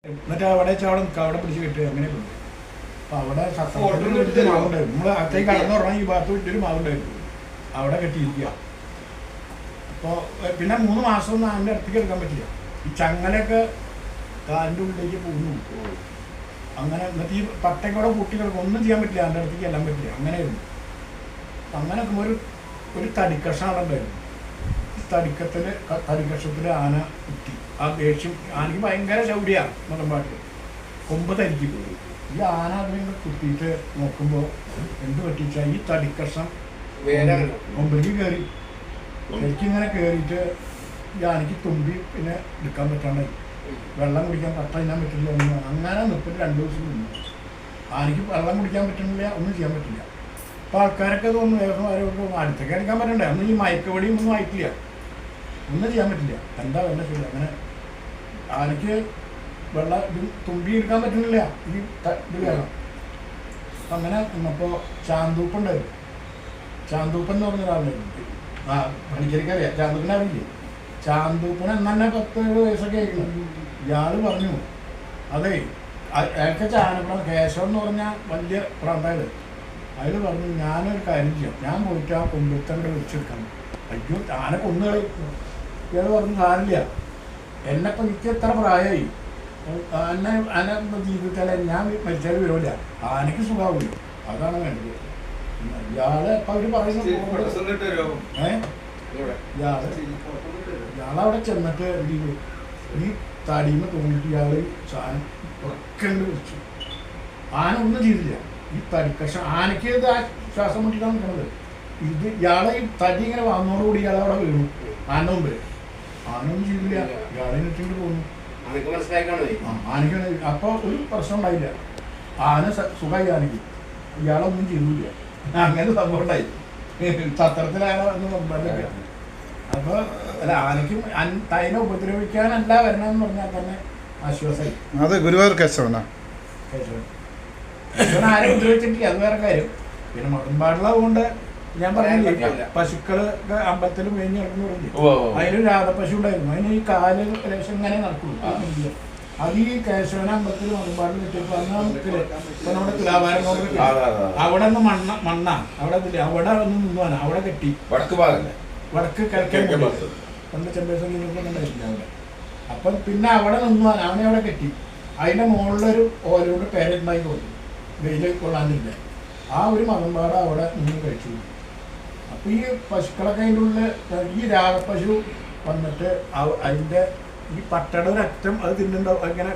എന്നിട്ട് അവിടെ അവിടെ പിടിച്ച് കിട്ടുക അങ്ങനെ കൊണ്ട് അപ്പോൾ അവിടെ വലിയ മാവുണ്ടായിരുന്നു. നമ്മൾ അകത്തേക്ക് കടന്നു പറഞ്ഞാൽ ഈ ഭാഗത്ത് വലിയൊരു മാവുണ്ടായിരുന്നു, അവിടെ കെട്ടിയിരിക്കുക. അപ്പോൾ പിന്നെ 3 മാസമൊന്നും അതിൻ്റെ അടുത്തേക്ക് എടുക്കാൻ പറ്റില്ല. ഈ ചങ്ങലൊക്കെ കാലിൻ്റെ ഉള്ളിലേക്ക് പോകുന്നു. അങ്ങനെ എന്നിട്ട് ഈ പട്ടയ്ക്കൂടെ കൂട്ടി കിടക്കും, ഒന്നും ചെയ്യാൻ പറ്റില്ല, അതിൻ്റെ അടുത്തേക്ക് എല്ലാം പറ്റില്ല. അങ്ങനെയായിരുന്നു. അങ്ങനെ ഒരു തടിക്കഷ്ണം അവിടെ ഉണ്ടായിരുന്നു. തടിക്കഷത്തിൽ ആന കുത്തി. ആ ദേഷ്യം ആനയ്ക്ക് ഭയങ്കര ശൗര്യാണ്. മതമ്പാട്ട് കൊമ്പ് തരിക്കും. ഈ ആന അതിനെ കുത്തിയിട്ട് നോക്കുമ്പോൾ എന്ത് പറ്റിച്ചാൽ ഈ തടിക്കഷ്ണം കൊമ്പിലേക്ക് കയറി. ശരിക്കും ഇങ്ങനെ കയറിയിട്ട് ഈ ആനയ്ക്ക് തുമ്പി പിന്നെ എടുക്കാൻ പറ്റാണ്ടായി. വെള്ളം കുടിക്കാൻ പറ്റാൻ പറ്റില്ല ഒന്നും. അങ്ങനെ നിൽപ്പിട്ട് 2 ദിവസം നിന്നു. ആനയ്ക്ക് വെള്ളം കുടിക്കാൻ പറ്റുന്നില്ല, ഒന്നും ചെയ്യാൻ പറ്റില്ല. അപ്പോൾ ആൾക്കാരൊക്കെ തോന്നുന്നു വേഗം ആരോടും അടുത്തൊക്കെ എടുക്കാൻ പറ്റണ്ടേ. അന്ന് ഈ മയക്കുവടിയും ഒന്നും ആയിട്ടില്ല, ഒന്നും ചെയ്യാൻ പറ്റില്ല. എന്താ ശരി. അങ്ങനെ ആനയ്ക്ക് തുമ്പി എടുക്കാൻ പറ്റുന്നില്ല, ഇത് വേണം. അങ്ങനെ നിന്നപ്പോൾ ചാന്തൂപ്പുണ്ടായിരുന്നു. ചാന്തൂപ്പൻ എന്ന് പറഞ്ഞ ഒരാളുണ്ടായിരുന്നു. പണിക്കരിക്കറിയാം ചാന്തൂപ്പിനെ അറിയില്ലേ? ചാന്തൂപ്പന് തന്നെ 10-7 വയസ്സൊക്കെ ആയിരുന്നു. ഇയാൾ പറഞ്ഞു, അതെ അയാൾക്ക് ചാനപ്പണം കേശവൻ എന്ന് പറഞ്ഞാൽ വലിയ പ്രാന്തായത്. അയാൾ പറഞ്ഞു, ഞാനൊരു കാര്യം ചെയ്യാം, ഞാൻ പോയിട്ട് ആ കൊമ്പുത്തങ്ങടെ വിളിച്ചെടുക്കണം. അയ്യോ ആന കൊന്നുകളി. ഇയാൾ പറഞ്ഞു, സാരില്ല, എന്നെപ്പം എനിക്ക് എത്ര പ്രായമായി, ആന ജീവിതത്തിലെ ഞാൻ മരിച്ചാൽ വരില്ല, ആനയ്ക്ക് സുഖമാവില്ല, അതാണ് വേണ്ടത്. ഇയാള് ഇപ്പം അവർ പറയുന്നത് ഇയാളവിടെ ചെന്നിട്ട് എന്ത് ചെയ്തു, ഈ തടിയുമ്പോൾ തോന്നിട്ട് ഇയാൾ സാധനം ഉറക്കണ്ട് വിളിച്ചു. ആന ഒന്നും ചെയ്തില്ല. ഈ തടിക്കഷം ആനയ്ക്ക് ഇത് ശ്വാസം മുട്ടിട്ടാണ് നിൽക്കുന്നത്. ഇത് ഇയാളെ ഈ തടി ഇങ്ങനെ വന്നോടുകൂടി ഇയാളവിടെ വീണു. ആന മുമ്പിൽ ആനൊന്നും ചെയ്തില്ല, ഇയാളെ ഇട്ടിട്ട് പോന്നു. ആനയ്ക്ക് അപ്പോൾ ഒരു പ്രശ്നം ഉണ്ടായില്ല. ആന സുഖമായി ആനയ്ക്ക്, ഇയാളൊന്നും ചെയ്തില്ല. അങ്ങനെ സംഭവം ഉണ്ടായി. പത്രത്തിലാണോ എന്ന് പറഞ്ഞില്ല. അപ്പോൾ അല്ല, ആനയ്ക്കും തൈനെ ഉപദ്രവിക്കാനല്ല വരണമെന്ന് പറഞ്ഞാൽ തന്നെ ആശ്വാസമായി. അത് ഗുരുവായൂർ കേശവനാ. കേശവൻ ആരെ ഉപദ്രവിച്ചിട്ടില്ല, അത് വേറെ കാര്യം. പിന്നെ മതമ്പാടുള്ളത് കൊണ്ട് ഞാൻ പറഞ്ഞില്ല, പശുക്കള് അമ്പലത്തിൽ മേഞ്ഞ് നടക്കുന്നു പറഞ്ഞു. അതിലൊരു രാധപശു ഉണ്ടായിരുന്നു. അതിന് ഈ കാല് ലേശം ഇങ്ങനെ നടക്കുള്ളൂ. അത് ഈ കേശവന അമ്പലത്തിൽ മതമ്പാടിൽ കിട്ടിയപ്പോൾ ഇപ്പൊ നമ്മുടെ തുലാഭാരം കൊണ്ട് അവിടെ നിന്ന് മണ്ണ അവിടെ ഒന്ന് നിന്നുവാണ്. അവിടെ കെട്ടി വടക്ക് കിഴക്കേ പണ്ട് ചെമ്പേശ്വരം ഉണ്ടായിട്ടില്ല അവിടെ. അപ്പം പിന്നെ അവിടെ നിന്നുവാൻ അവനെ അവിടെ കെട്ടി. അതിൻ്റെ മുകളിലൊരു ഓരോട് പേരുണ്ടായി കൊടുത്തു, വെയിൽ കൊള്ളാനില്ല. ആ ഒരു മതമ്പാട് അവിടെ നിന്ന് കഴിച്ചു. അപ്പോൾ ഈ പശുക്കളൊക്കെ അതിൻ്റെ ഉള്ളിൽ ഈ രാഗപ്പശു വന്നിട്ട് അതിൻ്റെ ഈ പട്ടയുടെ രക്തം അത് തിന്നുണ്ടാവും. അങ്ങനെ